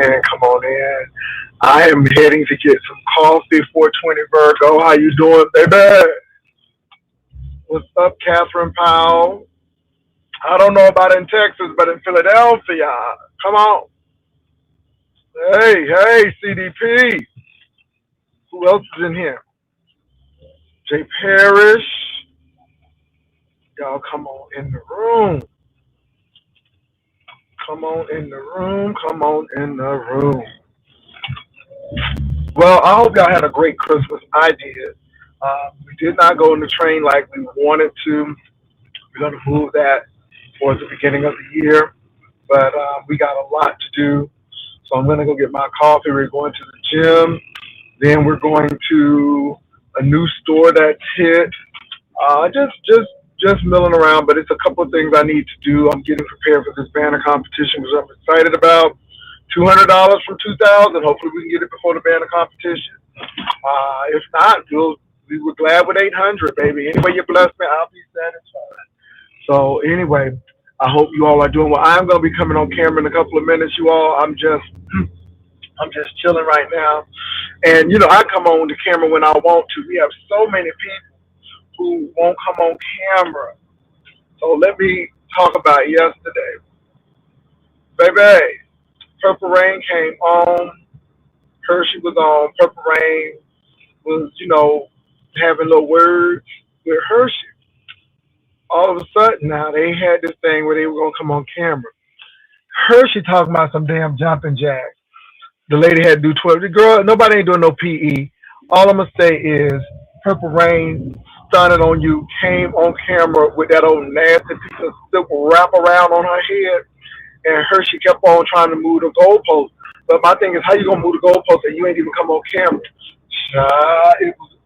in, come on in. I am heading to get some coffee. 420 Virgo, how you doing, baby? What's up, Catherine Powell? I don't know about in Texas, but in Philadelphia, come on. Hey, hey, CDP. Who else is in here? Jay Parrish. Y'all come on in the room. Come on in the room. Come on in the room. Well, I hope y'all had a great Christmas. I did. We did not go on the train like we wanted to. We're going to move that towards the beginning of the year, but we got a lot to do. So I'm going to go get my coffee. We're going to the gym. Then we're going to a new store that's hit. Just milling around, but it's a couple of things I need to do. I'm getting prepared for this banner competition, which I'm excited about. $200 from 2000. Hopefully we can get it before the banner competition. If not, we were glad with 800, baby. Anyway, you bless me, I'll be satisfied. So anyway, I hope you all are doing well. I'm going to be coming on camera in a couple of minutes, you all. I'm just chilling right now, and I come on the camera when I want to. We have so many people who won't come on camera. So let me talk about yesterday, baby. Purple Rain came on. Hershey was on. Purple Rain was, having little words with Hershey. All of a sudden now they had this thing where they were gonna come on camera. Hershey talking about some damn jumping jacks. The lady had to do 12. The girl, nobody ain't doing no PE. All I'm gonna say is Purple Rain stunted on you, came on camera with that old nasty piece of silk wrap around on her head, and Hershey kept on trying to move the goalpost. But my thing is, how you gonna move the goalpost and you ain't even come on camera?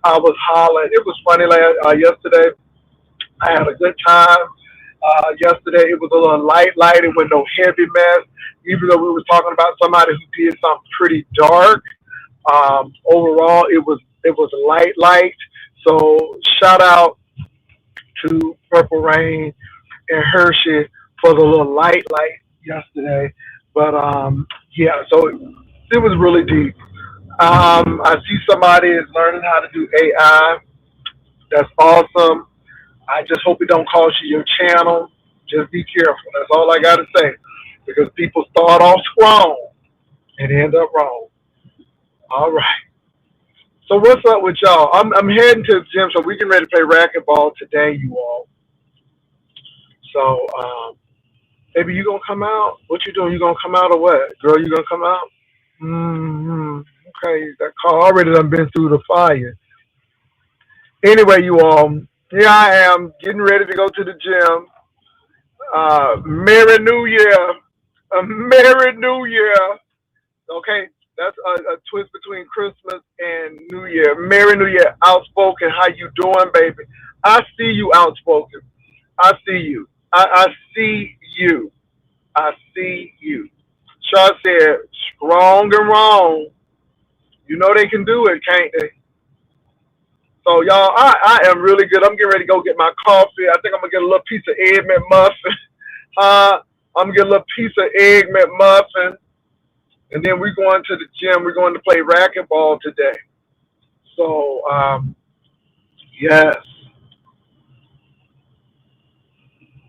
I was hollering. It was funny yesterday. I had a good time. Yesterday it was a little light. It was no heavy mess. Even though we were talking about somebody who did something pretty dark, overall it was light. So shout out to Purple Rain and Hershey for the little light yesterday. But yeah, so it was really deep. I see somebody is learning how to do AI. That's awesome. I just hope it don't cost you your channel. Just be careful. That's all I gotta say. Because people start off strong and end up wrong. All right. So what's up with y'all? I'm heading to the gym so we can ready to play racquetball today, you all. So maybe you gonna come out? What you doing? You gonna come out or what? Girl, you gonna come out? Mm-hmm. Okay, that car already done been through the fire. Anyway, you all, here I am getting ready to go to the gym. Merry New Year. A Merry New Year. Okay, that's a twist between Christmas and New Year. Merry New Year. Outspoken. How you doing, baby? I see you outspoken. I see you. I see you. I see you. Shaw said, strong and wrong. You know they can do it, can't they? So y'all, I am really good. I'm getting ready to go get my coffee. I think I'm gonna get a little piece of egg McMuffin. I'm gonna get a little piece of egg McMuffin, and then we're going to the gym. We're going to play racquetball today. So yes.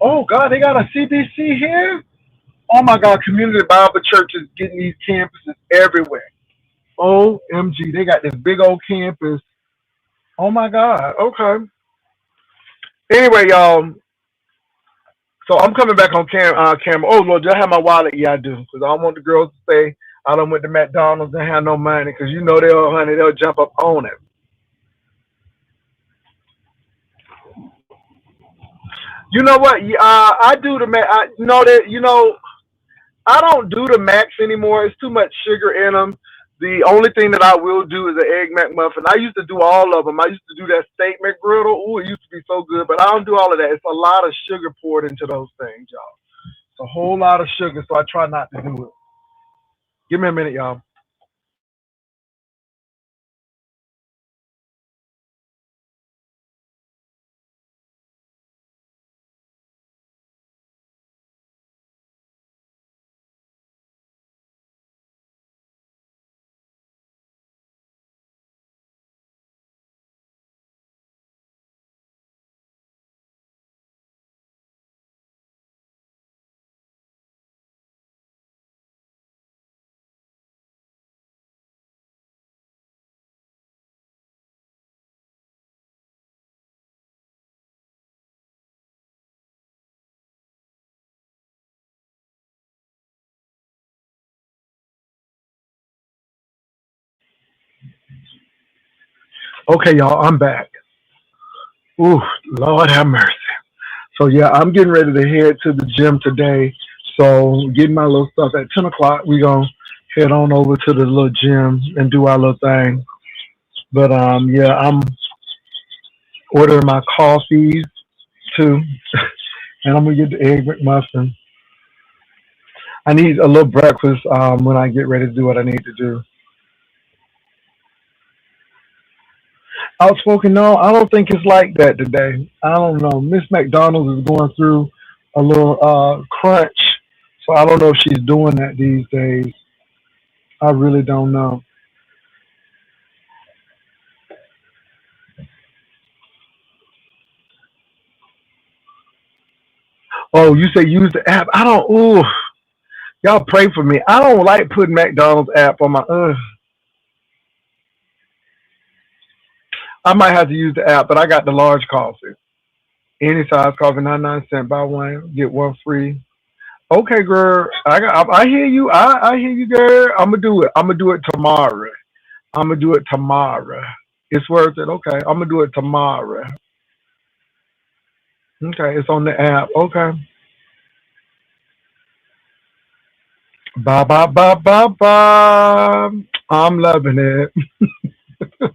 Oh God, they got a CBC here. Oh my God, Community Bible Church is getting these campuses everywhere. OMG, they got this big old campus. Oh my God. Okay. Anyway, y'all. So I'm coming back on camera. Oh Lord, do I have my wallet? Yeah, I do. Because I don't want the girls to say I don't went to McDonald's and have no money. Because you know they'll jump up on it. You know what? I do the Mac. I don't do the Macs anymore. It's too much sugar in them. The only thing that I will do is an egg McMuffin. I used to do all of them. I used to do that steak McGriddle. Ooh, it used to be so good. But I don't do all of that. It's a lot of sugar poured into those things, y'all. It's a whole lot of sugar, so I try not to do it. Give me a minute, y'all. Okay, y'all, I'm back. Ooh, Lord have mercy. So yeah, I'm getting ready to head to the gym today. So getting my little stuff at 10 o'clock. We gonna head on over to the little gym and do our little thing. But yeah, I'm ordering my coffees too, and I'm gonna get the egg McMuffin. I need a little breakfast when I get ready to do what I need to do. Outspoken, no, I don't think it's like that today. I don't know. Miss McDonald is going through a little crunch, so I don't know if she's doing that these days. I really don't know. Oh, you say use the app? I don't. Ooh, y'all pray for me. I don't like putting McDonald's app on my. I might have to use the app, but I got the large coffee. Any size coffee, 99 cents. Buy one, get one free. Okay, girl. I hear you. I hear you, girl. I'm gonna do it. I'm gonna do it tomorrow. I'm gonna do it tomorrow. It's worth it. Okay, I'm gonna do it tomorrow. Okay, it's on the app. Okay. Ba ba ba ba ba. I'm loving it.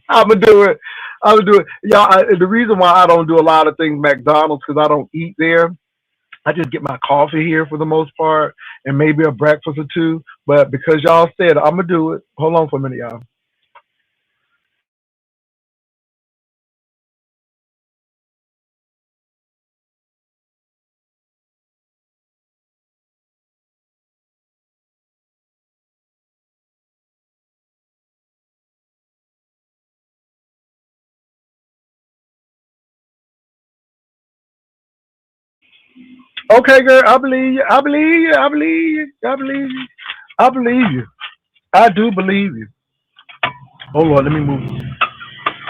I'm gonna do it. I'm gonna do it. Y'all, the reason why I don't do a lot of things McDonald's because I don't eat there. I just get my coffee here for the most part, and maybe a breakfast or two. But because y'all said I'm gonna do it, hold on for a minute, y'all. Okay, girl, I believe you. I believe you. I believe you. I believe you. I believe you. I do believe you. Hold on, let me move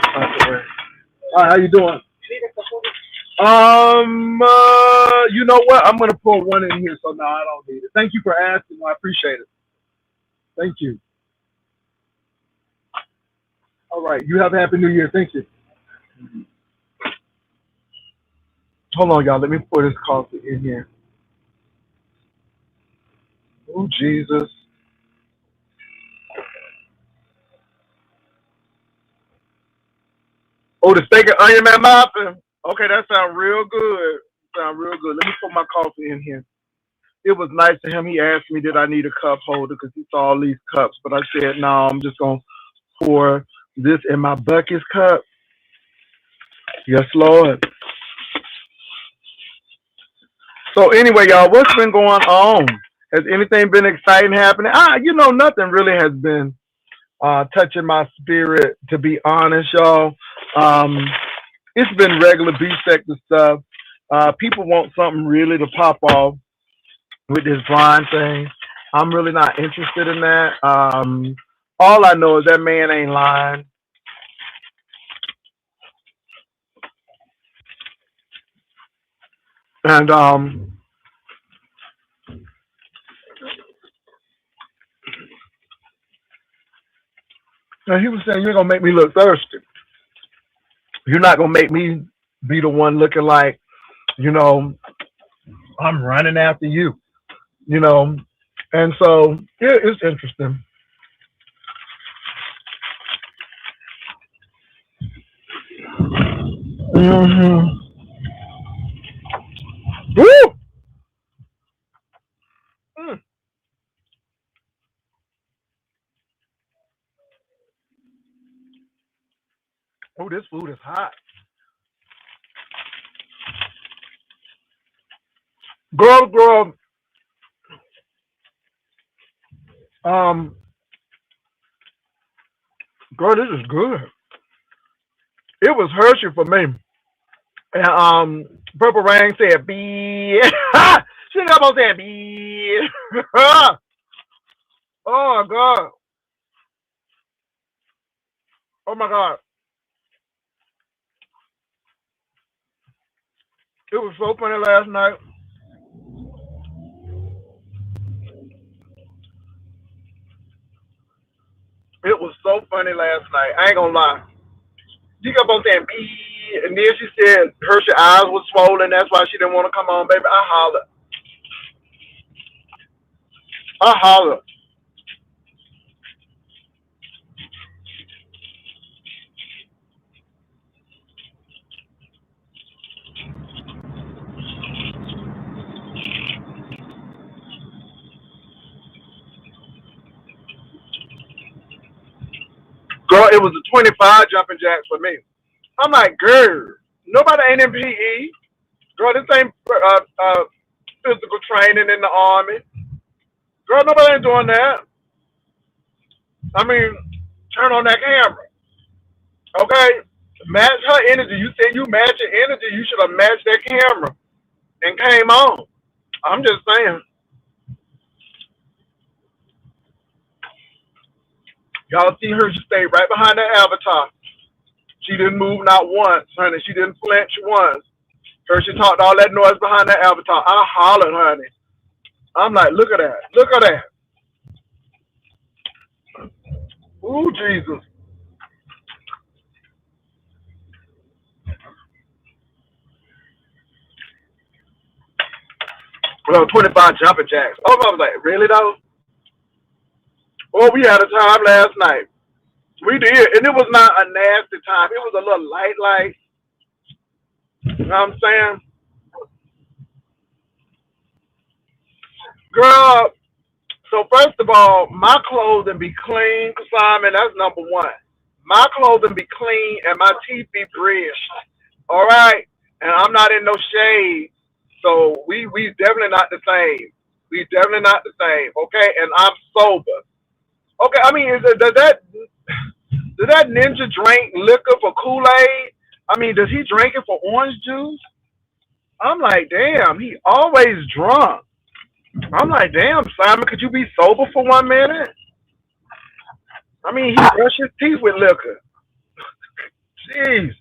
out the way. All right, how you doing? You know what? I'm gonna pull one in here, so no, I don't need it. Thank you for asking. I appreciate it. Thank you. All right, you have a happy New Year. Thank you. Hold on, y'all. Let me pour this coffee in here. Oh Jesus. Oh, the steak and onion muffin. Okay, that sounds real good. Sound real good. Let me put my coffee in here. It was nice to him. He asked me did I need a cup holder because he saw all these cups, but I said no. I'm just gonna pour this in my bucket's cup. Yes, Lord. So anyway, y'all, what's been going on? Has anything been exciting happening? Nothing really has been touching my spirit. To be honest, y'all, um, it's been regular beef sector stuff. People want something really to pop off with this blind thing. I'm really not interested in that. All I know is that man ain't lying, and and he was saying you're gonna make me look thirsty. You're not gonna make me be the one looking like you know I'm running after you. You know, and so it's interesting. Hmm. Woo! Mm. Oh, this food is hot. Girl, um, girl, this is good. It was Hershey for me. And Purple Rain said, "Bee." She kept on saying, "Bee." Oh my god. Oh my god. It was so funny last night. It was so funny last night. I ain't gonna lie. She kept on saying, "Bee," and then she said her eyes was swollen. That's why she didn't want to come on, baby. I hollered. I hollered. Girl, it was a 25 jumping jacks for me. I'm like, girl, nobody ain't in PE. Girl, this ain't physical training in the army. Girl, nobody ain't doing that. I mean, turn on that camera. Okay? Match her energy. You said you match your energy. You should have matched that camera and came on. I'm just saying. Y'all see her, she stayed right behind that avatar. She didn't move not once, honey. She didn't flinch once. Her, she talked all that noise behind that avatar. I hollered, honey. I'm like, look at that. Look at that. Ooh, Jesus. Well, 25 jumping jacks. Oh, I was like, really though? Oh, we had a time last night. We did, and it was not a nasty time. It was a little light. You know what I'm saying? Girl, so first of all, my clothing be clean, Simon. That's number one. My clothing be clean and my teeth be brushed. All right, and I'm not in no shade, so we definitely not the same. We definitely not the same. Okay, and I'm sober. Okay, I mean, does that ninja drink liquor for Kool Aid? I mean, does he drink it for orange juice? I'm like, damn, he always drunk. I'm like, damn, Simon, could you be sober for 1 minute? I mean, he brushed his teeth with liquor. Jeez.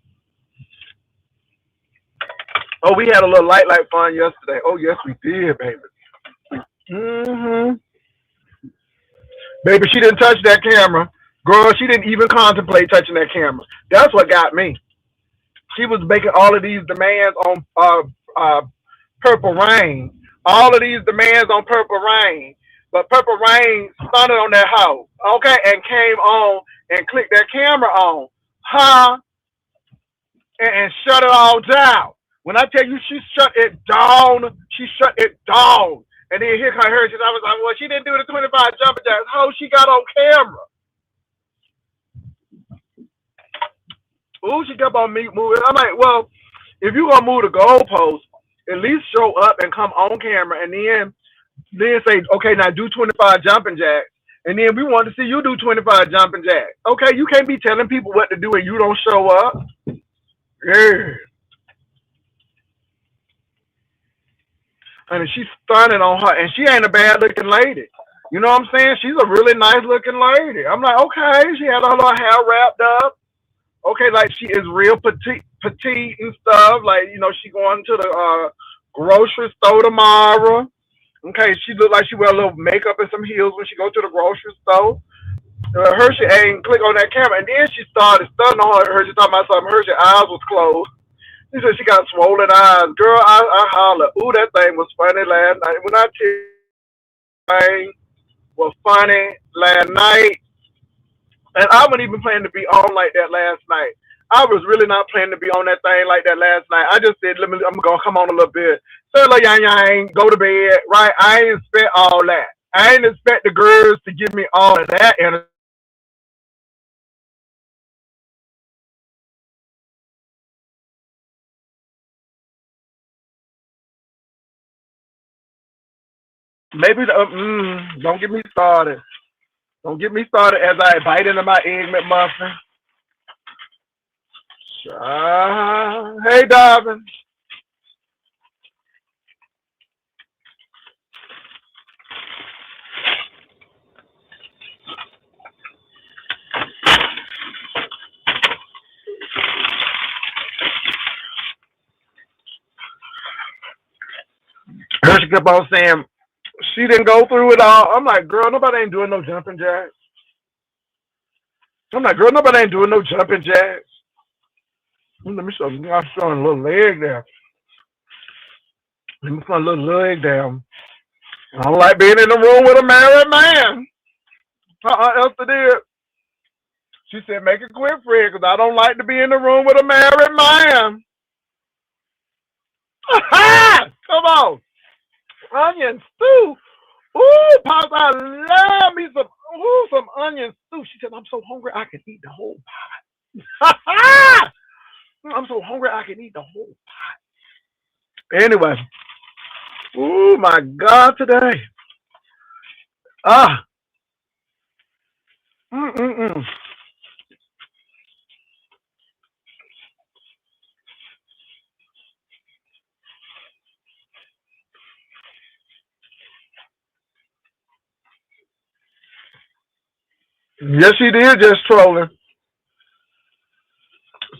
Oh, we had a little light fun yesterday. Oh, yes, we did, baby. Baby, she didn't touch that camera. Girl, she didn't even contemplate touching that camera. That's what got me. She was making all of these demands on Purple Rain. All of these demands on Purple Rain. But Purple Rain stunned on that hoe. Okay, and came on and clicked that camera on. Huh? And shut it all down. When I tell you she shut it down, she shut it down. And then here come her. I was like, well, she didn't do the 25 jumping jacks. How she got on camera? Ooh, she kept on me moving. I'm like, well, if you gonna move the goalpost, at least show up and come on camera, and then say, okay, now do 25 jumping jacks, and then we want to see you do 25 jumping jacks. Okay, you can't be telling people what to do and you don't show up. Yeah. And she's stunning on her, and she ain't a bad looking lady. You know what I'm saying? She's a really nice looking lady. I'm like, okay, she had her little hair wrapped up. Okay, like she is real petite and stuff. Like, you know, she going to the grocery store tomorrow. Okay, she look like she wear a little makeup and some heels when she go to the grocery store. Hershey ain't click on that camera, and then she started stunning on her. Hershey talking about something. Hershey eyes was closed. She said she got swollen eyes. Girl, I holler. Ooh, that thing was funny last night. When I tell you that thing was funny last night, and I wasn't even planning to be on like that last night. I was really not planning to be on that thing like that last night. I just said, I'm gonna come on a little bit. Say hello, yang yang, go to bed, right? I ain't expect all that. I ain't expect the girls to give me all of that, and maybe don't get me started. Don't get me started as I bite into my egg McMuffin. Hey, Darvin. Hershey kept on saying she didn't go through it all. I'm like, girl, nobody ain't doing no jumping jacks. I'm like, girl, nobody ain't doing no jumping jacks. Let me show you. I'm showing a little leg there. Let me put a little leg down. I don't like being in the room with a married man. Elsa did. She said, make it quick, Fred, because I don't like to be in the room with a married man. Come on. Onion stew. Ooh, Pops, I love me some onion stew. She said, I'm so hungry I can eat the whole pot. I'm so hungry I can eat the whole pot. Anyway. Oh my God, today. Ah. Mm-mm-mm. Yes, she did just trolling.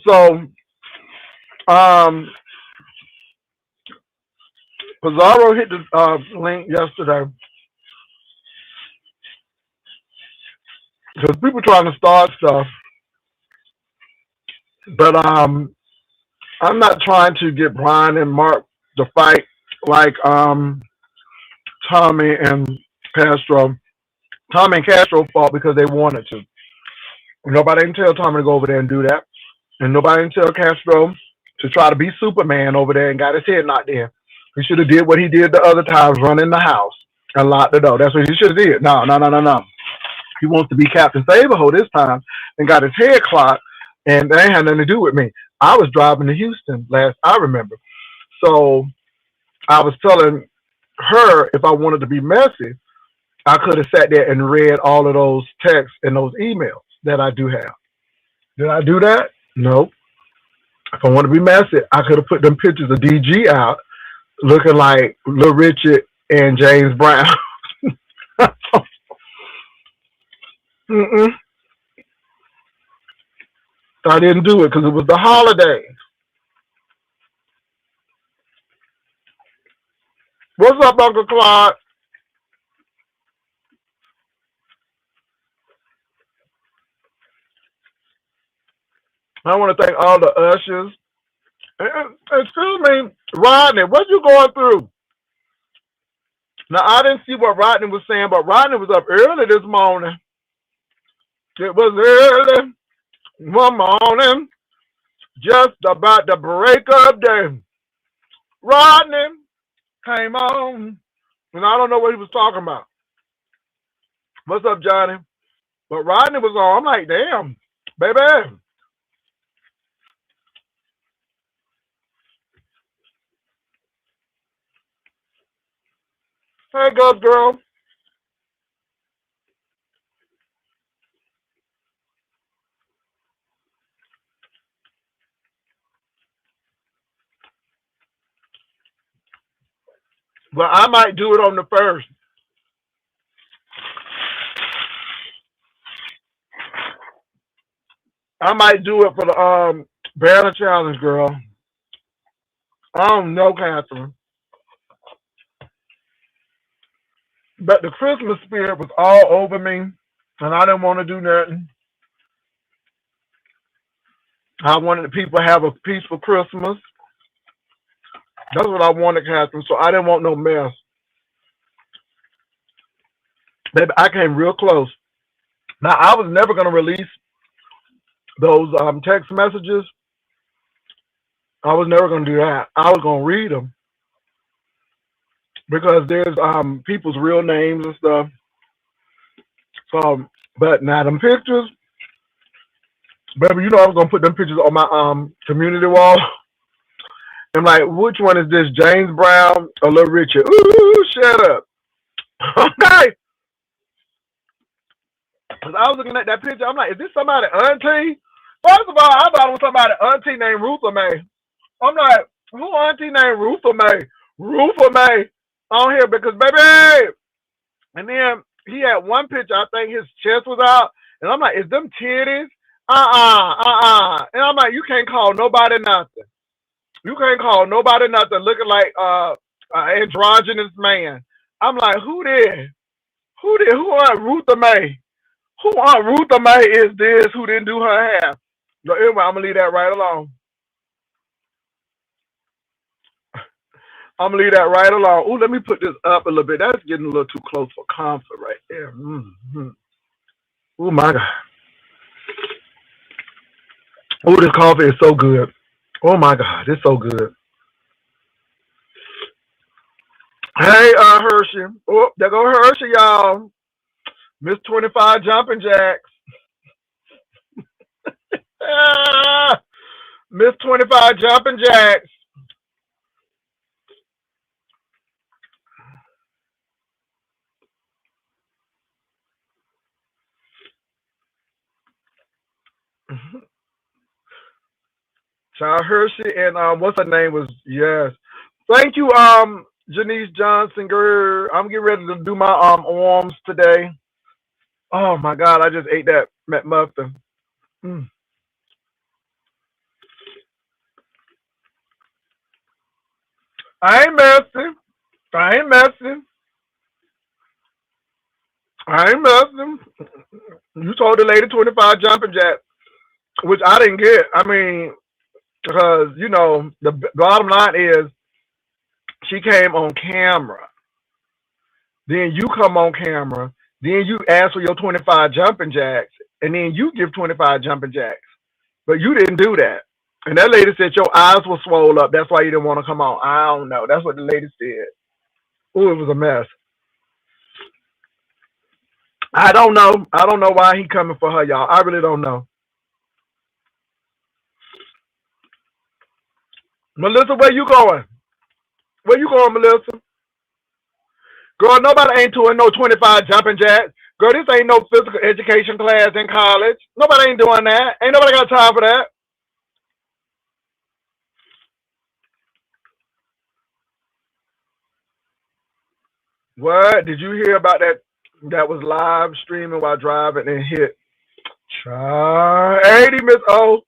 So, um, Pizarro hit the link yesterday because people trying to start stuff, but I'm not trying to get Brian and Mark to fight like Tommy and Castro. Tommy and Castro fought because they wanted to. Nobody can tell Tommy to go over there and do that, and nobody can tell Castro to try to be Superman over there and got his head knocked in. He should have did what he did the other times, run in the house and lock the door. That's what he should have did. No, no, no, no, no. He wants to be Captain Saberho this time and got his head clocked, and that ain't had nothing to do with me. I was driving to Houston last, I remember. So I was telling her if I wanted to be messy, I could have sat there and read all of those texts and those emails that I do have. Did I do that? No. If I want to be messy, I could have put them pictures of DG out looking like Little Richard and James Brown. Mm-mm. I didn't do it because it was the holiday. What's up, Uncle Claude? I want to thank all the ushers. Excuse me, Rodney, what you going through? Now, I didn't see what Rodney was saying, but Rodney was up early this morning. It was early one morning, just about the break of day. Rodney came on, and I don't know what he was talking about. What's up, Johnny? But Rodney was on. I'm like, damn, baby. Hey, good girl. Well, I might do it on the first. I might do it for the banner challenge, girl. I don't know, Catherine. But the Christmas spirit was all over me, and I didn't want to do nothing. I wanted the people to have a peaceful Christmas. That's what I wanted, Catherine. So I didn't want no mess. Baby, I came real close. Now, I was never going to release those text messages. I was never going to do that. I was going to read them because there's people's real names and stuff. So, but now them pictures, baby, you know I was going to put them pictures on my community wall. I'm like, which one is this, James Brown or Little Richard? Ooh, shut up. Okay. Because I was looking at that picture. I'm like, is this somebody auntie? First of all, I thought it was somebody auntie named Rutha May. I'm like, who auntie named Rutha May? Rutha May on here because, baby. And then he had one picture, I think his chest was out. And I'm like, is them titties? And I'm like, you can't call nobody nothing. You can't call nobody nothing looking like androgynous man. I'm like, who there? Who there? Who Aunt Rutha May? Who Aunt Rutha May is this who didn't do her hair? So anyway, I'm gonna leave that right alone. I'm gonna leave that right alone. Ooh, let me put this up a little bit. That's getting a little too close for comfort right there. Mm-hmm. Oh my God. Oh, this coffee is so good. Oh my God, it's so good. Hey, Hershey. Oh, there go Hershey, y'all. Miss 25 Jumping Jacks. Ah, Miss 25 Jumping Jacks. Child Hershey and what's her name was yes. Thank you, Janice Johnson, girl. I'm getting ready to do my arms today. Oh my God, I just ate that McMuffin. Mm. I ain't messing. I ain't messing. I ain't messing. You told the lady 25 jumping jack, which I didn't get. I mean, because the bottom line is she came on camera. Then you come on camera. Then you ask for your 25 jumping jacks, and then you give 25 jumping jacks. But you didn't do that. And that lady said your eyes were swollen up. That's why you didn't want to come on. I don't know. That's what the lady said. Oh, it was a mess. I don't know. I don't know why he coming for her, y'all. I really don't know. Melissa, where you going? Where you going, Melissa? Girl, nobody ain't doing no 25 jumping jacks. Girl, this ain't no physical education class in college. Nobody ain't doing that. Ain't nobody got time for that. What? Did you hear about that? That was live streaming while driving and hit. Child. 80, Miss O.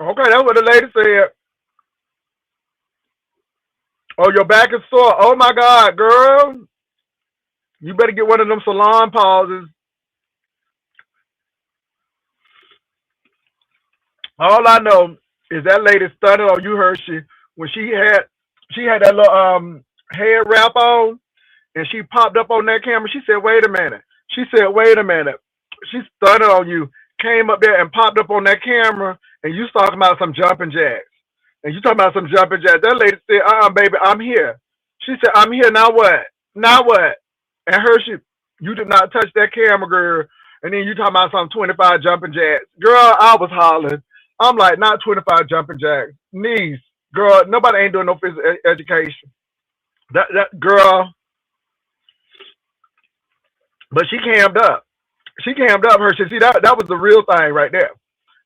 Okay, that's what the lady said. Oh, your back is sore. Oh my God, girl. You better get one of them salon pauses. All I know is that lady stunned on you, Hershey, when she had that little head wrap on and she popped up on that camera. She said, "Wait a minute." She said, "Wait a minute." She stunned on you, came up there and popped up on that camera, and you talking about some jumping jacks. And you talking about some jumping jacks. That lady said, baby, I'm here." She said, "I'm here. Now what? Now what?" And Hershey, you did not touch that camera, girl. And then you talking about some 25 jumping jacks. Girl, I was hollering. I'm like, not 25 jumping jacks. Niece, girl, nobody ain't doing no physical education. That girl, but she cammed up. She cammed up her shit. See, that was the real thing right there.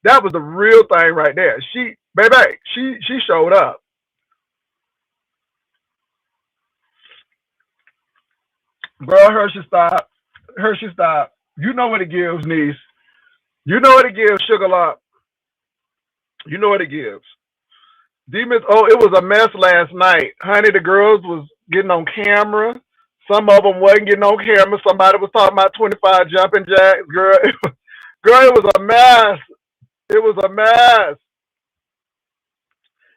That was the real thing right there. Baby, she showed up. Girl, Hershey stop. Hershey stop. You know what it gives, niece. You know what it gives, Sugar Lump. You know what it gives. Demons, oh, it was a mess last night. Honey, the girls was getting on camera. Some of them wasn't getting on camera. Somebody was talking about 25 jumping jacks. Girl, it was a mess. It was a mess.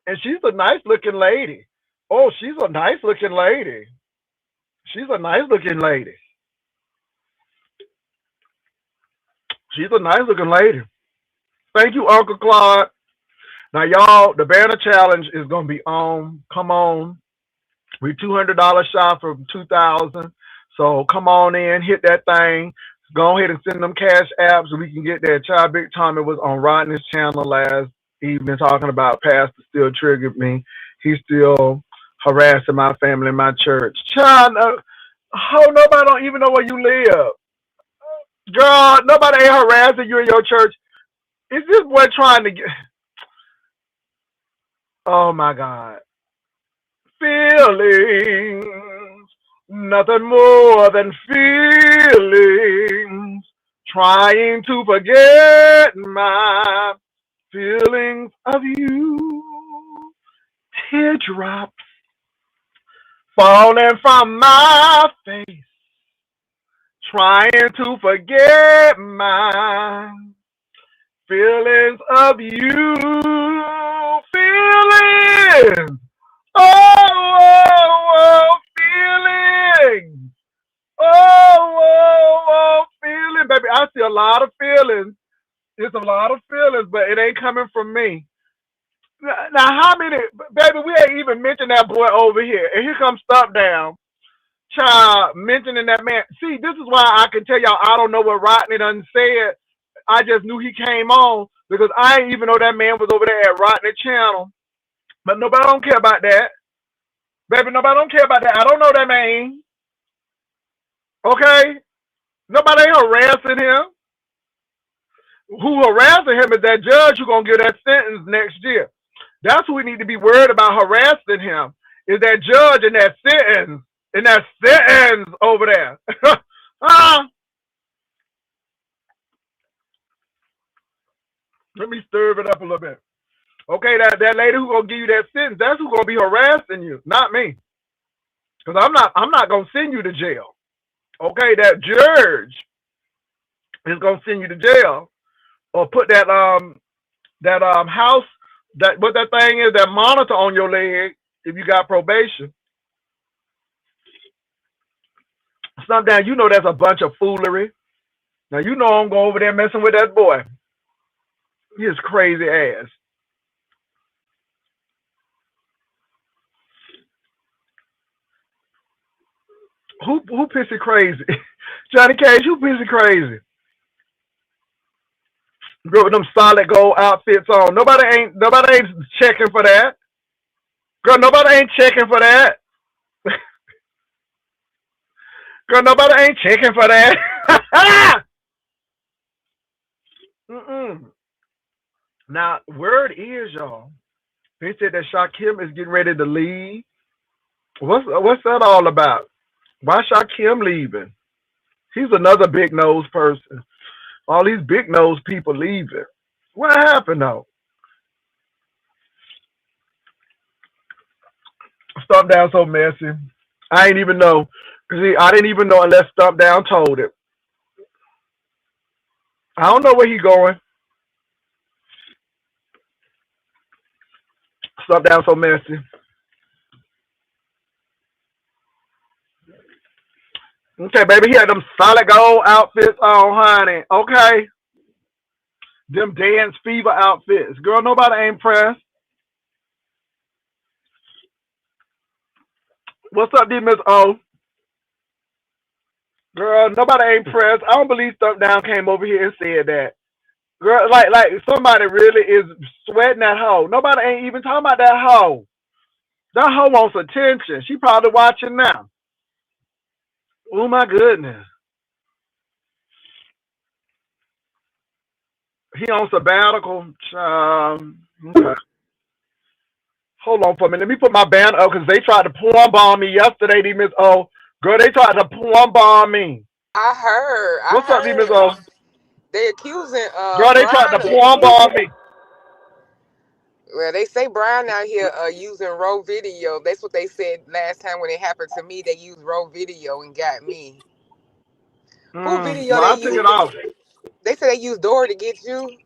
And she's a nice looking lady. Oh, she's a nice looking lady. She's a nice looking lady. She's a nice looking lady. Thank you, Uncle Claude. Now, y'all, the banner challenge is gonna be on. Come on, we $200 shot from 2,000. So come on in, hit that thing. Go ahead and send them cash apps so we can get there. Child Big Tommy was on Rodney's channel last evening talking about Pastor still triggered me. He's still harassing my family and my church. Child, how nobody don't even know where you live. Girl, nobody ain't harassing you in your church. Is this boy trying to get? Oh my God. Feelings, nothing more than feelings. Trying to forget my feelings of you. Teardrops falling from my face. Trying to forget my Feelings of you. Feelings. Oh, feelings. Feeling, baby. I see a lot of feelings. It's a lot of feelings, but it ain't coming from me. Now, how many, baby? We ain't even mentioned that boy over here, and here comes Stop Down, child, mentioning that man. See, this is why I can tell y'all I don't know what Rodney done said. I just knew he came on because I didn't even know that man was over there at Rodney Channel. But nobody don't care about that, baby. Nobody don't care about that. I don't know that man. Okay, nobody ain't harassing him. Who harassing him is that judge who gonna give that sentence next year. That's who we need to be worried about harassing him. Is that judge and that sentence over there. Let me stir it up a little bit. Okay, that lady who gonna give you that sentence, that's who gonna be harassing you, not me. Cause I'm not gonna send you to jail. Okay, that judge is gonna send you to jail or put that house that what that thing is, that monitor on your leg if you got probation. Sometimes you know that's a bunch of foolery. Now you know I'm going over there messing with that boy. His crazy ass. Who pissy crazy? Johnny Cage, who pissy crazy? Girl with them solid gold outfits on. Nobody ain't checking for that. Girl, nobody ain't checking for that. Girl, nobody ain't checking for that. Mm-mm. Now, word is, y'all, they said that Shakim is getting ready to leave. What's that all about? Why Shakim leaving? He's another big nose person. All these big nose people leaving. What happened though? Stump Down so messy. I ain't even know. See, I didn't even know unless Stump Down told it. I don't know where he going. Stump Down so messy. Okay, baby, he had them solid gold outfits on, honey. Okay. Them dance fever outfits. Girl, nobody ain't pressed. What's up, D Miss O? Girl, nobody ain't pressed. I don't believe Stump Down came over here and said that. Girl, like somebody really is sweating that hoe. Nobody ain't even talking about that hoe. That hoe wants attention. She probably watching now. Oh my goodness. He on sabbatical. Okay. Hold on for a minute. Let me put my band up because they tried to plumb bomb me yesterday, D Miss O. Girl, they tried to plumb bomb me. I heard. I What's up, D Miss heard. O? They accusing Girl, they tried Brian to of plumb bomb me. well, they say Brian out here using raw video. That's what they said last time when it happened to me. They used raw video and got me. Who video Well, they I took it used? off. They said they used Dory to get you.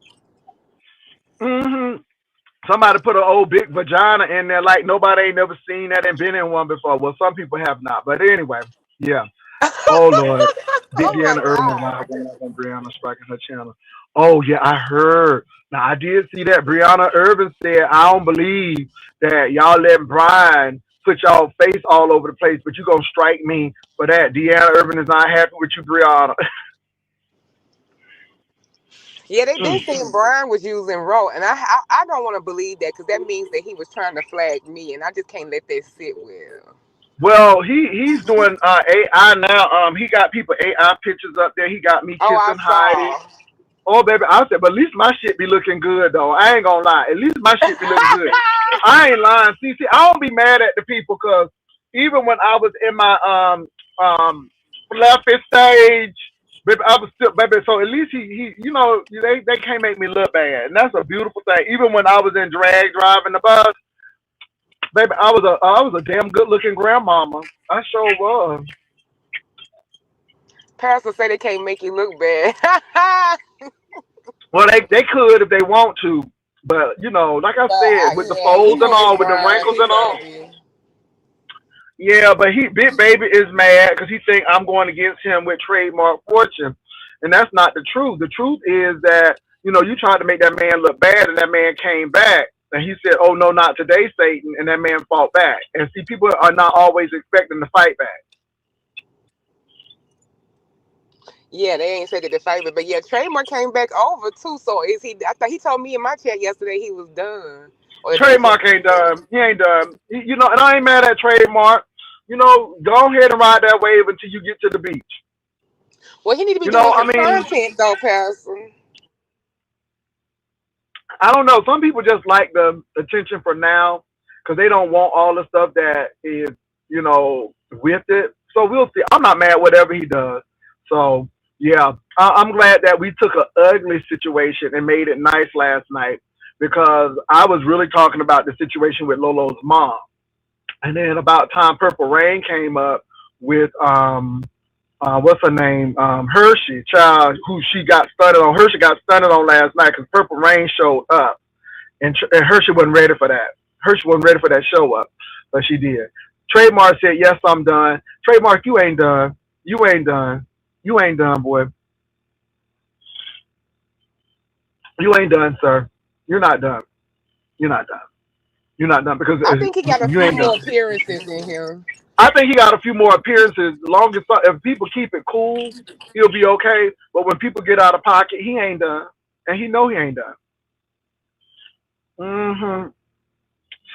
hmm Somebody put an old big vagina in there like nobody ain't never seen that and been in one before. Well, some people have not. But anyway, yeah. Oh, Lord. Big Oh my Deanna Irvin is God. live on Brianna striking her channel. Oh, yeah, I heard. Now, I did see that. Brianna Irvin said, I don't believe that y'all letting Brian put y'all face all over the place, but you going to strike me for that. Deanna Irvin is not happy with you, Brianna. Yeah, they been saying Brian was using raw, and I don't want to believe that because that means that he was trying to flag me, and I just can't let that sit well. Well, he's doing AI now. He got people AI pictures up there. He got me Oh, I kissing Heidi. saw. Oh, baby, I said, but at least my shit be looking good, though. I ain't gonna lie. At least my shit be looking good. I ain't lying. See, I don't be mad at the people because even when I was in my fluffy stage, baby, I was still, baby. So at least they can't make me look bad, and that's a beautiful thing. Even when I was in drag driving the bus, baby, I was a damn good looking grandmama. I sure was. Pastor say they can't make you look bad. Well, they could if they want to, but like I But said, with the yeah, folds and it's all, with the Brian. wrinkles He and gonna all. be. Yeah, but Big Baby is mad because he think I'm going against him with trademark fortune, and that's not the truth. The truth is that you tried to make that man look bad, and that man came back, and he said, "Oh no, not today, Satan," and that man fought back. And see, people are not always expecting to fight back. Yeah, they ain't said it to favor, but yeah, Trademark came back over too. So is he? I thought he told me in my chat yesterday he was done, or they said. Trademark ain't done. He ain't done. And I ain't mad at trademark. Go ahead and ride that wave until you get to the beach. Well, he need to be doing I some mean, content though, Pastor. I don't know. Some people just like the attention for now because they don't want all the stuff that is, with it. So we'll see. I'm not mad whatever he does. So yeah, I'm glad that we took an ugly situation and made it nice last night because I was really talking about the situation with Lolo's mom, and then about time Purple Rain came up with what's her name? Hershey, child, who she got stunted on. Hershey got stunted on last night because Purple Rain showed up, and Hershey wasn't ready for that. Hershey wasn't ready for that show up, but she did. Trademark said, "Yes, I'm done." Trademark, you ain't done. You ain't done. You ain't done, boy. You ain't done, sir. You're not done. You're not done. You're not done because I think he got a you few ain't more done. appearances in him. I think he got a few more appearances. Long as if people keep it cool, he'll be okay. But when people get out of pocket, he ain't done, and he know he ain't done.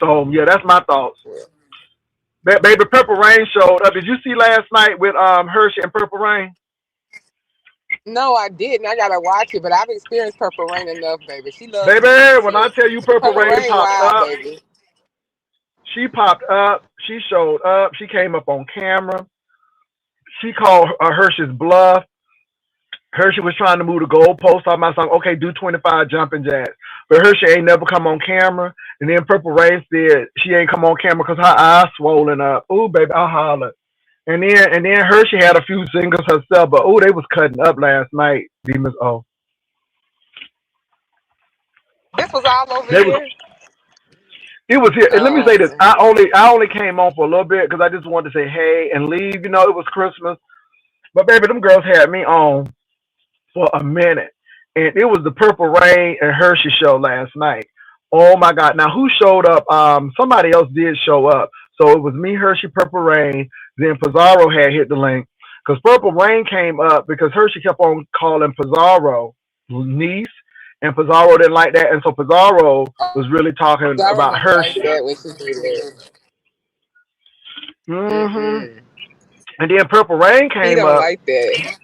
So yeah, that's my thoughts. Baby Purple Rain showed up. Did you see last night with Hershey and Purple Rain? No, I didn't. I gotta watch it, but I've experienced Purple Rain enough, baby. She loves Baby, some heat when I too. tell you Purple Purple Rain Rain, popped wild, up, baby. she popped up. She showed up. She came up on camera. She called Hershey's bluff. Hershey was trying to move the goalpost on my song. Okay, do 25 jumping jacks. But Hershey ain't never come on camera. And then Purple Rain said she ain't come on camera because her eyes swollen up. Ooh, baby, I hollered. And then Hershey had a few singles herself, but ooh, they was cutting up last night. Demons. Oh, This was all over they was. here. It was here. And let me say this: Oh, I only came on for a little bit because I just wanted to say hey and leave. It was Christmas. But baby, them girls had me on for a minute. And it was the Purple Rain and Hershey show last night. Oh my God. Now who showed up? Somebody else did show up. So it was me, Hershey, Purple Rain. Then Pizarro had hit the link. Because Purple Rain came up because Hershey kept on calling Pizarro niece. And Pizarro didn't like that. And so Pizarro was really talking Zara about don't like Hershey. that when she do that. hmm Mm-mm. And then Purple Rain He came don't up. like that.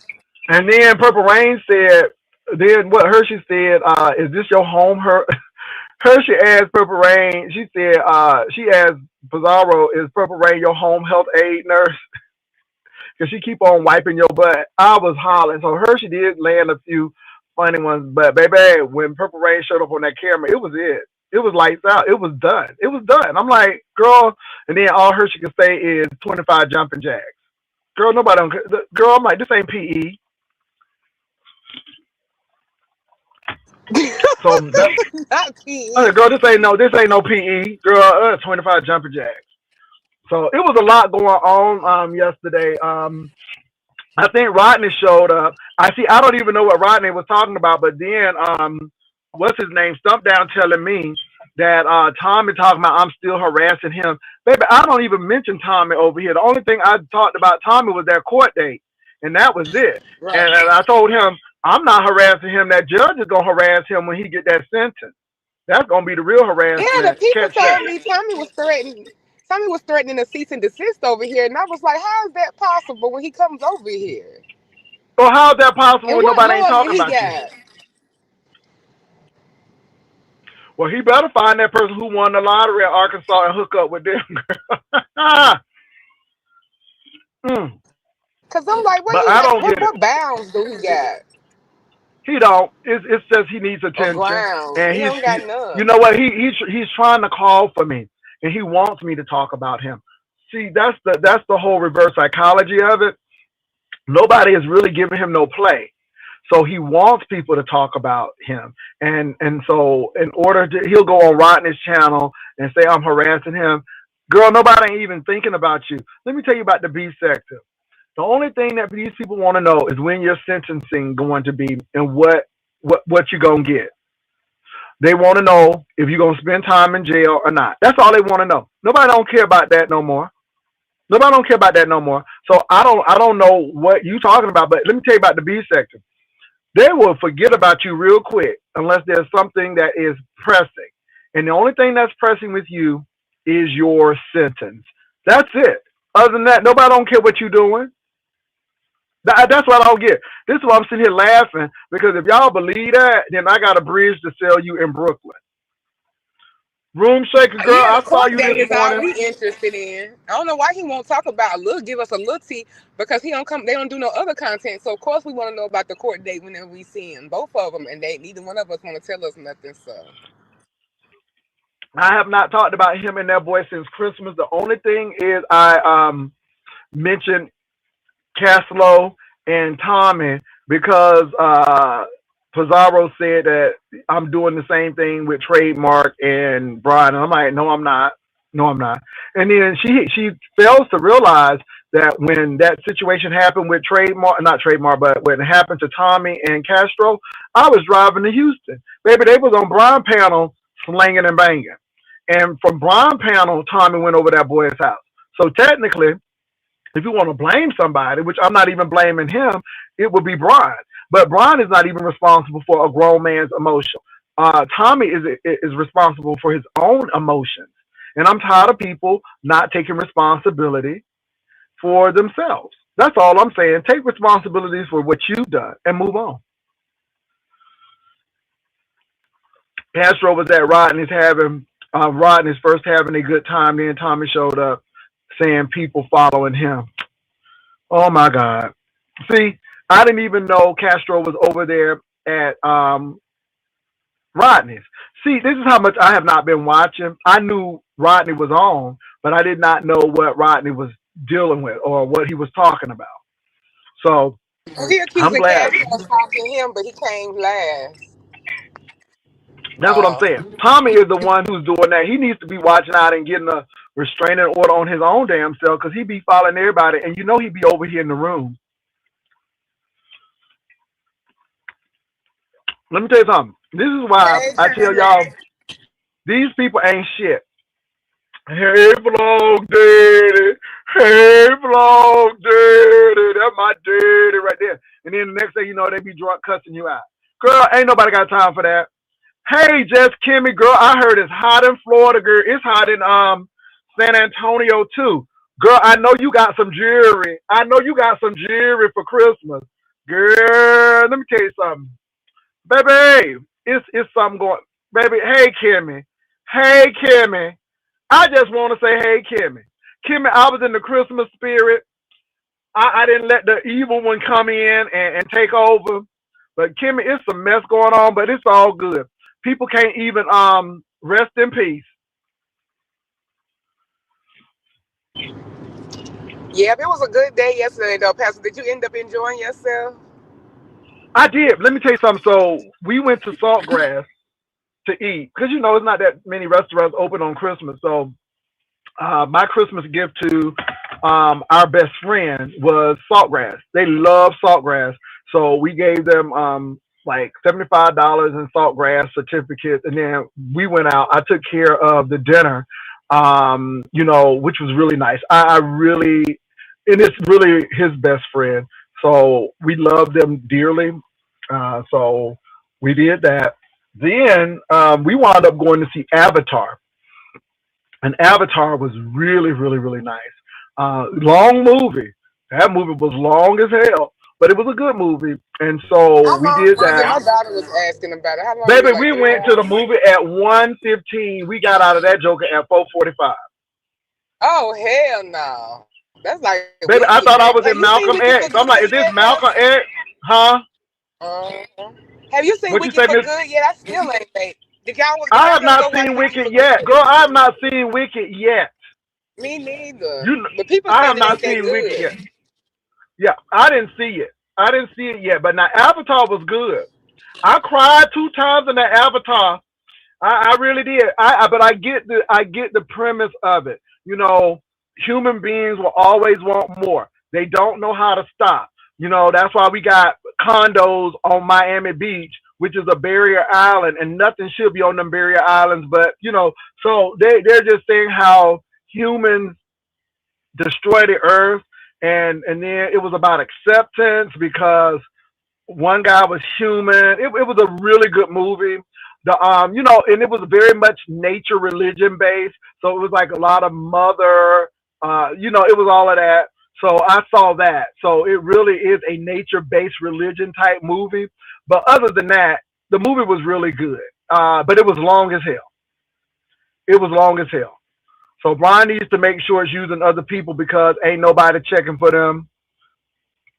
And then Purple Rain said, then what Hershey said, is this your home, Hershey asked Purple Rain, she asked Pizarro, is Purple Rain your home health aid nurse? Because she keep on wiping your butt. I was hollering. So Hershey did land a few funny ones. But baby, when Purple Rain showed up on that camera, it was it. It was lights out. It was done. It was done. I'm like, girl, and then all Hershey can say is 25 jumping jacks. Girl, nobody don't, girl, I'm like, this ain't PE. So that, Not I PE. said, girl, this ain't no PE. Girl, 25 jumping jacks. So it was a lot going on yesterday. I think Rodney showed up. I don't even know what Rodney was talking about, but then what's his name? Stump down telling me that Tommy talking about I'm still harassing him. Baby, I don't even mention Tommy over here. The only thing I talked about Tommy was their court date, and that was it. And Right. I told him I'm not harassing him. That judge is gonna harass him when he get that sentence. That's gonna be the real Yeah, the harassment. people Catch that. told me Tommy was threatening a cease and desist over here, and I was like, how is that possible when he comes over here? So how's that possible And when what nobody ain't lawyer talking he about you? got? Well, he better find that person who won the lottery in Arkansas and hook up with them. mm. Cause I'm like, what But he I got? don't get it. What bounds do he got? He don't. It's just he needs Or attention, grounds? and He don't got you none. know what? He's trying to call for me, and he wants me to talk about him. See, that's the whole reverse psychology of it. Nobody is really giving him no play. So he wants people to talk about him. And so in order to he'll go on Rodney's channel and say I'm harassing him. Girl, nobody ain't even thinking about you. Let me tell you about the B sector. The only thing that these people want to know is when your sentencing going to be and what you gonna get. They want to know if you're gonna spend time in jail or not. That's all they want to know. Nobody don't care about that no more. Nobody don't care about that no more. So I don't know what you talking about, but let me tell you about the B sector. They will forget about you real quick unless there's something that is pressing. And the only thing that's pressing with you is your sentence. That's it. Other than that, nobody don't care what you're doing. That's what I don't get. This is why I'm sitting here laughing because if y'all believe that, then I got a bridge to sell you in Brooklyn. Room shaker girl, Yeah, the I saw court you date this is all morning. we interested in. I don't know why he won't talk about give us a little tea because he don't come. They don't do no other content. So of course we want to know about the court date whenever we see him. Both of them, and they neither one of us want to tell us nothing. So I have not talked about him and that boy since Christmas. The only thing is I mentioned Caslow and Tommy because Pizarro said that I'm doing the same thing with Trademark and Brian. And I'm like, no, I'm not. No, I'm not. And then she fails to realize that when that situation happened with Trademark, not Trademark, but when it happened to Tommy and Castro, I was driving to Houston. Baby, they was on Brian panel slanging and banging. And from Brian panel, Tommy went over that boy's house. So technically, if you want to blame somebody, which I'm not even blaming him, it would be Brian. But Brian is not even responsible for a grown man's emotion. Tommy is responsible for his own emotions, and I'm tired of people not taking responsibility for themselves. That's all I'm saying. Take responsibilities for what you've done and move on. Castro was at Rodney's first having a good time. Then Tommy showed up saying people following him. Oh my God. See, I didn't even know Castro was over there at Rodney's. See, this is how much I have not been watching. I knew Rodney was on, but I did not know what Rodney was dealing with or what he was talking about. So he I'm accusing glad. Cass of attacking him, but he came last. That's what I'm saying. Tommy is the one who's doing that. He needs to be watching out and getting a restraining order on his own damn self because he be following everybody, and you know he be over here in the room. Let me tell you something. This is why Hey, I tell Jeremy. y'all these people ain't shit. Hey, vlog daddy. Hey, vlog daddy. That's my daddy right there. And then the next thing you know, they be drunk cussing you out. Girl, ain't nobody got time for that. Hey, Jess Kimmy, girl, I heard it's hot in Florida, girl. It's hot in San Antonio too. Girl, I know you got some jewelry. I know you got some jewelry for Christmas. Girl, let me tell you something. Baby, it's something going. Baby, hey Kimmy. Hey Kimmy. I just want to say, hey, Kimmy. Kimmy, I was in the Christmas spirit. I didn't let the evil one come in and take over. But Kimmy, it's some mess going on, but it's all good. People can't even rest in peace. Yep, it was a good day yesterday, though, Pastor. Did you end up enjoying yourself? I did. Let me tell you something. So we went to Saltgrass to eat because you know it's not that many restaurants open on Christmas. So my Christmas gift to our best friend was saltgrass. They love saltgrass, so we gave them like $75 in saltgrass certificates, and then we went out. I took care of the dinner, which was really nice. I really, and it's really his best friend, so we love them dearly. So we did that. Then we wound up going to see Avatar, and Avatar was really, really, really nice. Long movie. That movie was long as hell, but it was a good movie. And so How we long did was it? that. My daughter was asking about it. How long is Baby, it? Like we three went to the hours? movie at 1:15. We got out of that joker at 4:45. Oh hell no! That's like Baby, Wicked. I thought I Have was you in seen Wicked Malcolm for X. Good I'm like, is yet, this Malcolm Pastor? X? Huh? Uh-huh. Have you seen What you Wicked say, for Miss? Good yet? I still ain't made. Did I y'all have just not go watch seen Wicked Wicked for yet. Good? Girl, I have not seen Wicked yet. Me neither. You, But people I saying have it not ain't that seen Wicked good. yet. Yeah, I didn't see it. I didn't see it yet, but now Avatar was good. I cried 2 times in that Avatar. I really did. But I get the premise of it. You know, human beings will always want more. They don't know how to stop. You know, that's why we got condos on Miami Beach, which is a barrier island, and nothing should be on them barrier islands. But you know, so they're just saying how humans destroy the earth, and then it was about acceptance because one guy was human. It was a really good movie. The you know, and it was very much nature religion based. So it was like a lot of mother, you know, it was all of that. So I saw that. So it really is a nature based religion type movie. But other than that, the movie was really good. But it was long as hell. It was long as hell. So Brian needs to make sure it's using other people because ain't nobody checking for them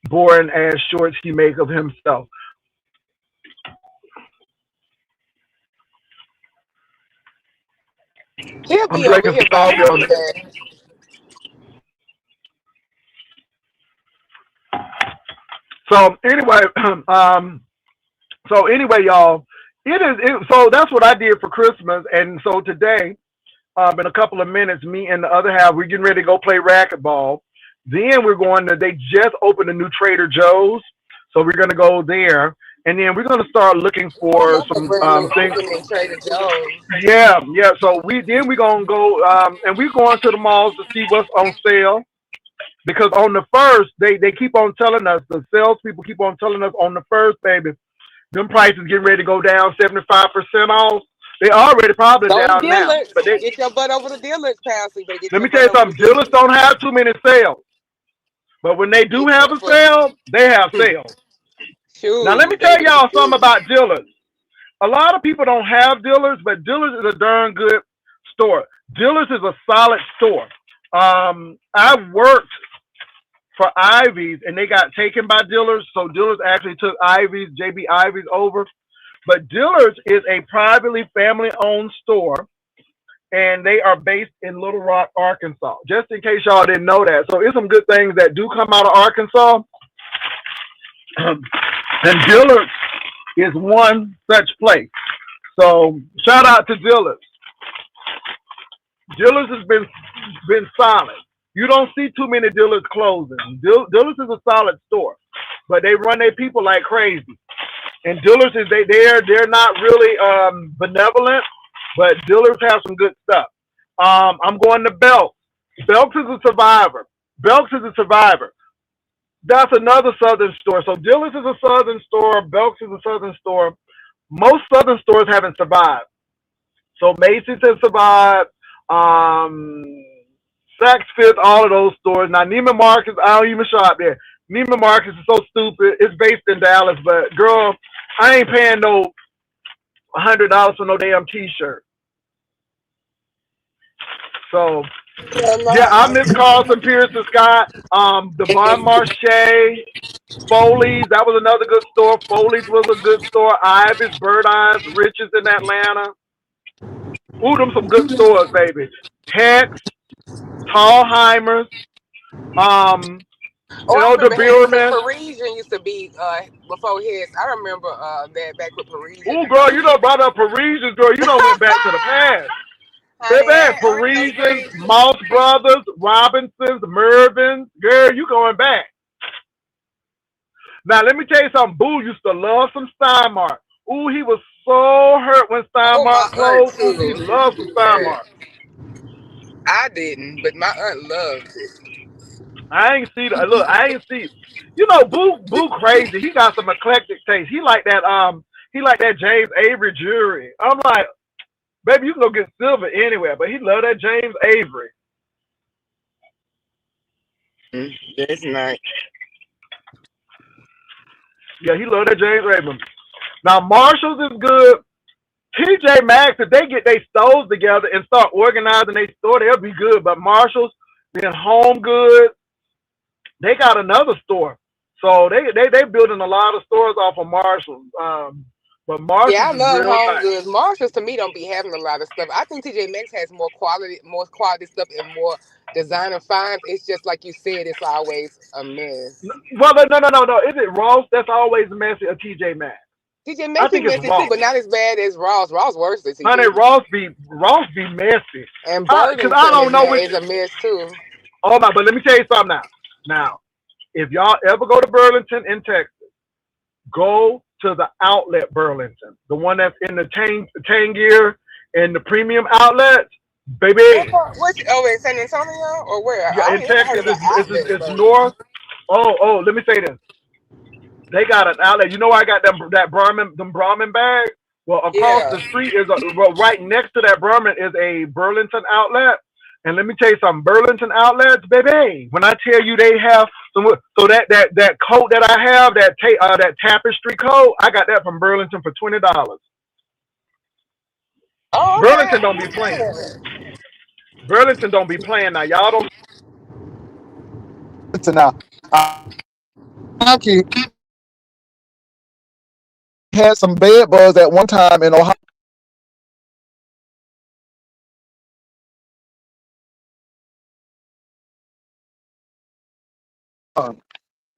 boring ass shorts he make of himself. He'll I'm be over drinking here some by coffee on it. Monday. So anyway, um, so anyway, y'all, so that's what I did for Christmas, and so today, in a couple of minutes, me and the other half, we're getting ready to go play racquetball. Then we're going to. They just opened a new Trader Joe's, so we're gonna go there, and then we're gonna start looking I for love a some brand new things. opening Trader Joe's. Yeah, yeah. So we're gonna go, and we're going to the malls to see what's on sale. Because on the first, they keep on telling us, the salespeople keep on telling us on the first, baby, them prices getting ready to go down 75% off. They already probably Go to down now. Dillard's. But they Get your butt over to Dillard's, Pastor. You better get let your me tell butt you over to something, dealers Dillard's. don't have too many sales. But when they do Get have your a butt. sale, they have sales. Now let Shoot, me tell baby. y'all something about dealers. A lot of people don't have dealers, but dealers is a darn good store. Dealers is a solid store. I worked for Ivy's, and they got taken by Dillard's. So Dillard's actually took Ivy's, JB Ivy's over. But Dillard's is a privately family-owned store, and they are based in Little Rock, Arkansas. Just in case y'all didn't know that. So it's some good things that do come out of Arkansas. And Dillard's is one such place. So shout out to Dillard's. Dillard's has been solid. You don't see too many Dillard's closing. Dillard's is a solid store, but they run their people like crazy. And Dillard's is they're not really benevolent, but Dillard's have some good stuff. I'm going to Belks. Belks is a survivor. Belks is a survivor. That's another southern store. So Dillard's is a southern store. Belks is a southern store. Most southern stores haven't survived. So Macy's has survived. Um, Saks Fifth, all of those stores. Now Neiman Marcus, I don't even shop there. Neiman Marcus is so stupid. It's based in Dallas, but girl, I ain't paying no $100 for no damn T-shirt. So Yeah, yeah, I no. miss Carlson Pierce and Scott. The Bon Marché, Foley's, that was another good store. Foley's was a good store. Ivy's, Bird Eyes, Riches in Atlanta. Ooh, them some good stores, baby. Hex, Tallheimers, um, Oh, you I know, the remember Hicks and Beerman. Parisian used to be before Hicks. I remember that back with Parisian Ooh, and girl, all you that. done brought up Parisians, girl. You done went back to the past. Honey, Baby, I ain't no Parisians, crazy. Moss Brothers, Robinsons, Mervins. Girl, you going back. Now, let me tell you something. Boo used to love some Steinmart. Ooh, he was so hurt when Oh, Steinmart my aunt closed. Ooh, he too. loved some Yeah. Steinmart. I didn't, but my aunt loved it. I ain't see the look. I ain't see. You know, Boo crazy. He got some eclectic taste. He like that. He like that James Avery jewelry. I'm like, baby, you can go get silver anywhere, but he love that James Avery. That's nice. Yeah, he love that James Avery. Now Marshalls is good. TJ Maxx, if they get their stores together and start organizing their store, they'll be good. But Marshalls, then Home Goods, they got another store. So they building a lot of stores off of Marshalls. But Yeah, Marshalls I is love real Home nice. Goods. Marshalls to me don't be having a lot of stuff. I think TJ Maxx has more quality stuff and more Designer finds, it's just like you said, it's always a mess. Well, no. Is it Ross that's always messy or TJ Maxx? TJ I Maxx be think it's messy too, Ross. but not as bad as Ross. Ross worse than Honey, TJ Ross be messy. and Cause I Burlington don't know which. is a mess too. Oh my, but let me tell you something now. Now, if y'all ever go to Burlington in Texas, go to the outlet Burlington, the one that's in the Tangier and the premium outlets, What baby. part? Which? Oh, in San Antonio or where? Yeah, I in only ever heard Texas, of the outlet it's Burlington. north. Oh, let me say this. They got an outlet. You know, I got them Brahmin bags. Well, across Yeah. the street well, right next to that Brahmin is a Burlington outlet. And let me tell you something, Burlington outlets, baby. When I tell you they have so that coat that I have, that tapestry coat, I got that from Burlington for $20. Oh, Burlington don't okay. be playing. Yeah. Burlington don't be playing now. Y'all don't. Now, Rocky had some bed bugs at one time in Ohio.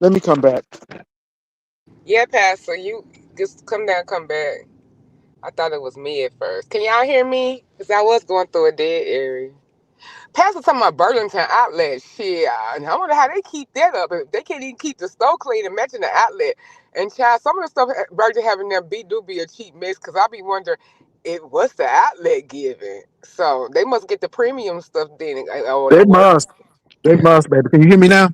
Let me come back. Yeah, Pastor, you just come down, come back. I thought it was me at first. Can y'all hear me? Because I was going through a dead area. Pastor talking about Burlington outlet shit. And I wonder how they keep that up. If they can't even keep the store clean, imagine the outlet. And child, some of the stuff Virgin having there do be a cheap mess because I be wondering what's the outlet giving. So they must get the premium stuff then or the They work. must. They must, baby. Can you hear me now?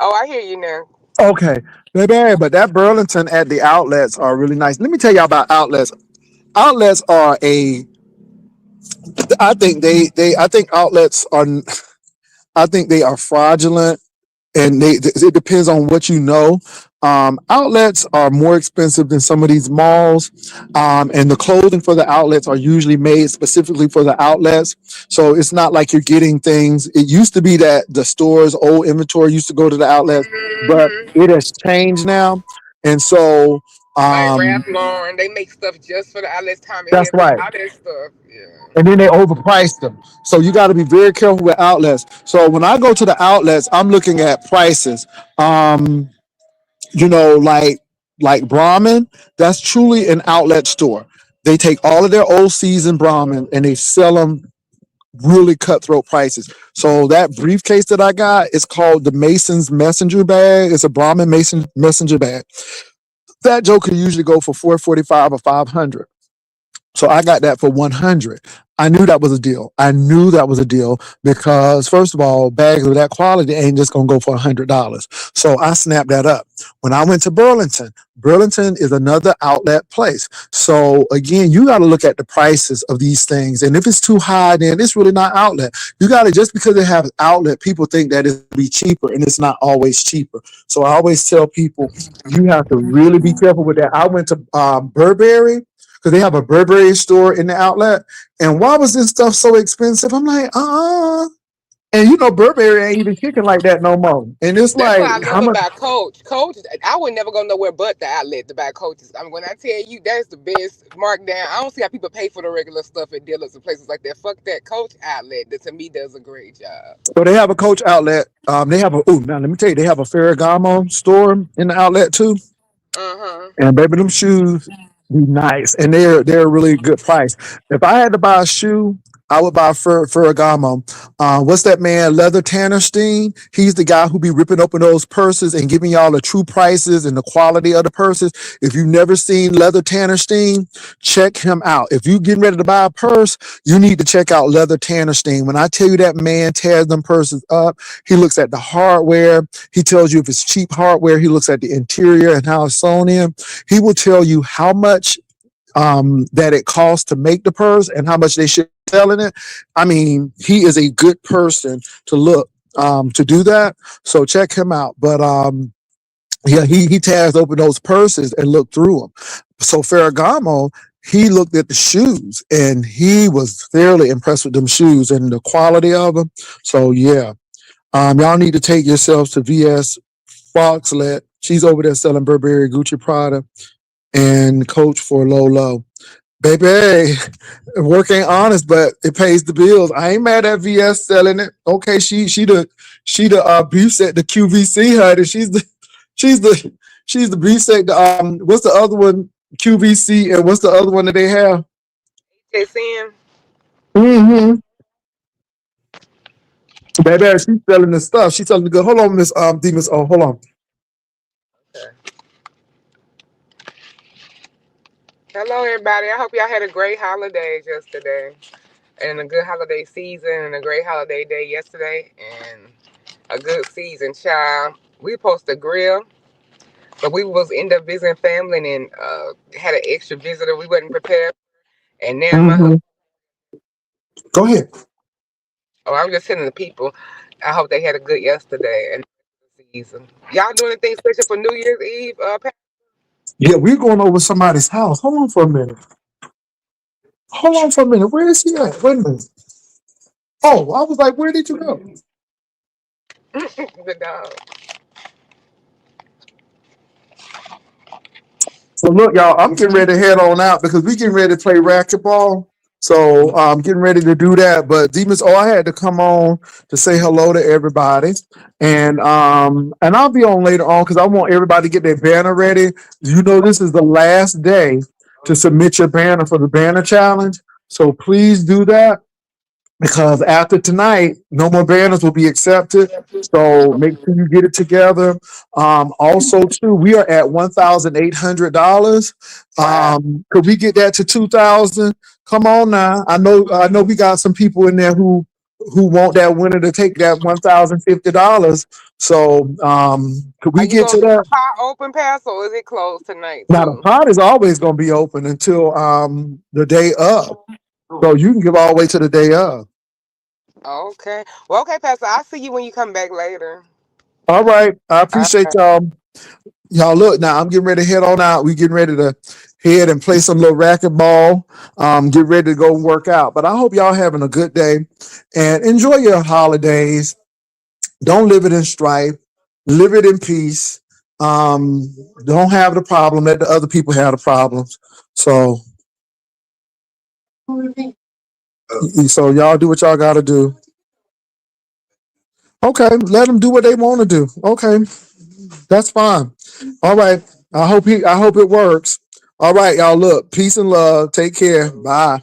Oh, I hear you now. Okay, baby. But that Burlington at the outlets are really nice. Let me tell y'all about outlets. Outlets are a. I think I think outlets are. I think they are fraudulent, and it depends on what you know. Outlets are more expensive than some of these malls, and the clothing for the outlets are usually made specifically for the outlets. So it's not like you're getting things. It used to be that the store's old inventory used to go to the outlets, but Hmm. it has changed now, and so Like Ralph um, Lauren, they make stuff just for the outlets time and that's heavy, right. all that stuff. Yeah. And then they overprice them. So you got to be very careful with outlets. So when I go to the outlets, I'm looking at prices. Um, like Brahmin, that's truly an outlet store. They take all of their old season Brahmin and they sell them really cutthroat prices. So that briefcase that I got is called the Mason's Messenger bag. It's a Brahmin Mason Messenger bag. That joker usually go for 445 or 500. So I got that for 100. I knew that was a deal. I knew that was a deal because first of all, bags of that quality ain't just gonna go for $100. So I snapped that up. When I went to Burlington, Burlington is another outlet place. So again, you got to look at the prices of these things, and if it's too high, then it's really not outlet. You got to just because they have outlet, people think that it'll be cheaper, and it's not always cheaper. So I always tell people you have to really be careful with that. I went to Burberry because they have a Burberry store in the outlet. And why was this stuff so expensive? I'm like, and Burberry ain't even kicking like that no more. And it's That's what like, I how love much? about Coach. Coach, I would never go nowhere but the outlet to buy Coaches. I mean, when I tell you that's the best markdown, I don't see how people pay for the regular stuff at dealers and places like that. Fuck that Coach outlet. That to me does a great job. So they have a Coach outlet. They have a, now let me tell you, they have a Ferragamo store in the outlet too. Uh huh. And baby, them shoes be nice, and they're a really good price. If I had to buy a shoe, I would buy Ferragamo. What's that man, Leather Tannerstein? He's the guy who be ripping open those purses and giving y'all the true prices and the quality of the purses. If you've never seen Leather Tannerstein, check him out. If you getting ready to buy a purse, you need to check out Leather Tannerstein. When I tell you that man tears them purses up, he looks at the hardware. He tells you if it's cheap hardware. He looks at the interior and how it's sewn in. He will tell you how much that it costs to make the purse and how much they should be selling it. I mean, he is a good person to look to do that. So check him out. But yeah, he tears open those purses and look through them. So Ferragamo, he looked at the shoes and he was fairly impressed with them shoes and the quality of them. So yeah, y'all need to take yourselves to VS Foxlet. She's over there selling Burberry, Gucci, Prada, and Coach for low, low. baby, work ain't honest, but it pays the bills. I ain't mad at VS selling it. Okay, she the beefsteak, the QVC honey. She's the she's the beefsteak. What's the other one? QVC, and what's the other one that they have? HSN. Mm-hmm. Baby, she's selling the stuff. She's selling the good. Hold on, Miss Demons. Oh, hold on. Okay. Hello, everybody. I hope y'all had a great holidays yesterday, and a good holiday season, and a great holiday day yesterday, and a good season, child. We supposed to grill, but we was end up visiting family and had an extra visitor we wasn't prepared. And now my husband. Mm-hmm. Go ahead. Oh, I'm just telling the people. I hope they had a good yesterday and season. Y'all doing anything special for New Year's Eve? Yeah, we're going over somebody's house. Hold on for a minute. Hold on for a minute. Where is he at? Wait a minute. Oh, I was like, where did you go? The dog. So look, y'all, I'm getting ready to head on out because we getting ready to play racquetball. So I'm getting ready to do that. But Demons, I had to come on to say hello to everybody. And I'll be on later on because I want everybody to get their banner ready. You know, this is the last day to submit your banner for the banner challenge. So please do that, because after tonight, no more banners will be accepted. So make sure you get it together. Also, too, we are at $1,800. Wow. Could we get that to 2,000? Come on now. I know we got some people in there who want that winner to take that $1,050. So could Are we you get gonna to leave that? the pot open, Pastor, or is it closed tonight Now the too? pot is always going to be open until the day of. So you can give all the way to the day of. Okay. Well, okay, Pastor. I'll see you when you come back later. All right. I All appreciate right. y'all. Y'all look now. I'm getting ready to head on out. We getting ready to head and play some little racquetball. Get ready to go and work out. But I hope y'all having a good day and enjoy your holidays. Don't live it in strife. Live it in peace. Don't have the problem. Let the other people have the problems. So, so y'all do what y'all got to do. Okay, let them do what they want to do. Okay, that's fine. All right. I hope it works. All right, y'all. Look, peace and love. Take care. Bye.